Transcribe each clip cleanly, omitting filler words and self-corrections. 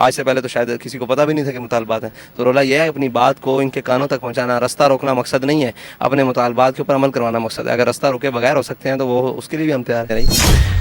آج سے پہلے تو شاید کسی کو پتہ بھی نہیں تھا کہ مطالبات ہیں. تو رولا یہ ہے اپنی بات کو ان کے کانوں تک پہنچانا. رستہ روکنا مقصد نہیں ہے, اپنے مطالبات کے اوپر عمل کروانا مقصد ہے. اگر رستہ روکے بغیر ہو سکتے ہیں تو وہ اس کے لیے بھی ہم تیار ہیں.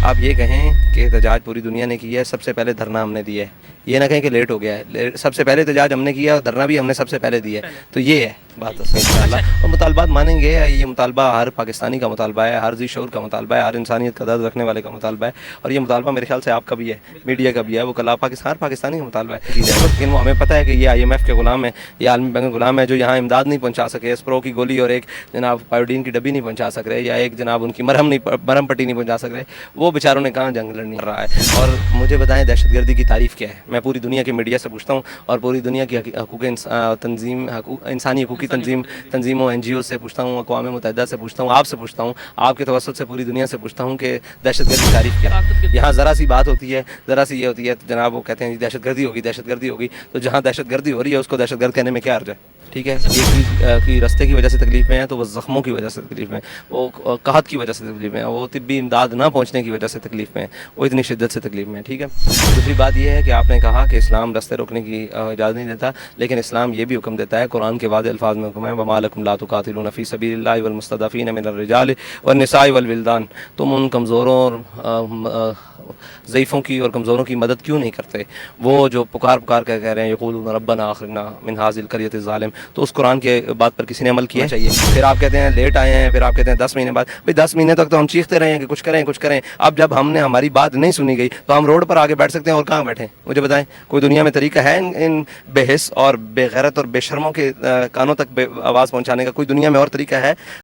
آپ یہ کہیں کہ احتجاج پوری دنیا نے کی ہے, سب سے پہلے دھرنا ہم نے دیا ہے. یہ نہ کہیں کہ لیٹ ہو گیا ہے. سب سے پہلے احتجاج ہم نے کیا اور دھرنا بھی ہم نے سب سے پہلے دیا ہے. تو یہ ہے بات اصل انشاءاللہ. اور مطالبات مانیں گے. یہ مطالبہ ہر پاکستانی کا مطالبہ ہے, ہر ذی شعور کا مطالبہ ہے, ہر انسانیت کا درد رکھنے والے کا مطالبہ ہے. اور یہ مطالبہ میرے خیال سے آپ کا بھی ہے, میڈیا کا بھی ہے, وہ کل ہر پاکستانی کا مطالبہ ہے. لیکن وہ ہمیں پتہ ہے کہ یہ IMF کے غلام ہے, یہ عالمی بینک کے غلام ہے, جو یہاں امداد نہیں پہنچا سکے. اسپرو کی گولی اور ایک جناب پائیوڈین کی ڈبی نہیں پہنچا سک رہے, یا ایک جناب ان کی مرہم پٹی نہیں پہنچا سک رہے. وہ بیچاروں نے کہاں جنگ لڑنی رہا ہے. اور مجھے بتائیں دہشت گردی کی تعریف کیا ہے. میں پوری دنیا کے میڈیا سے پوچھتا ہوں, اور پوری دنیا کی انسانی حقوقی تنظیموں NGO سے پوچھتا ہوں, اقوام متحدہ سے پوچھتا ہوں, آپ سے پوچھتا ہوں, آپ کے توسط سے پوری دنیا سے پوچھتا ہوں کہ دہشت گردی کی تعریف کیا ہے. یہاں ذرا سی بات ہوتی ہے, ذرا سی یہ ہوتی ہے تو جناب وہ کہتے ہیں دہشت گردی ہوگی, دہشت گردی ہوگی. تو جہاں دہشت گردی ہو رہی ہے اس کو دہشت گرد کہنے میں کیا حرج ہے. ٹھیک ہے, ایک کی رستے کی وجہ سے تکلیف میں ہے تو وہ زخموں کی وجہ سے تکلیف میں, وہ قحط کی وجہ سے تکلیف میں, وہ طبی امداد نہ پہنچنے کی وجہ سے تکلیف میں, وہ اتنی شدت سے تکلیف میں. ٹھیک ہے. دوسری بات یہ ہے کہ آپ نے کہا کہ اسلام رستے روکنے کی اجازت نہیں دیتا, لیکن اسلام یہ بھی حکم دیتا ہے, قرآن کے واضح الفاظ میں حکم ہے, وَمَا لَكُمْ لَا تُقَاتِلُونَ فِي سَبِيلِ اللَّهِ وَالْمُسْتَضْعَفِينَ مِنَ الرِّجَالِ وَالنِّسَاءِ وَالْوِلْدَانِ. تم ان کمزوروں اور ضعیفوں کی اور کمزوروں کی مدد کیوں نہیں کرتے, وہ جو پکار کے کہہ رہے ہیں یقولون ربنا اخرجنا من هذه القرية الظالم. تو اس قرآن کے بات پر کسی نے عمل کیا چاہیے. پھر آپ کہتے ہیں لیٹ آئے ہیں, پھر آپ کہتے ہیں 10 مہینے بعد. بھئی 10 مہینے تک تو ہم چیختے رہے ہیں کہ کچھ کریں. اب جب ہم نے ہماری بات نہیں سنی گئی تو ہم روڈ پر آگے بیٹھ سکتے ہیں, اور کہاں بیٹھیں مجھے بتائیں. کوئی دنیا میں طریقہ ہے ان بے حس اور بے غیرت اور بے شرموں کے کانوں تک آواز پہنچانے کا؟ کوئی دنیا میں اور طریقہ ہے؟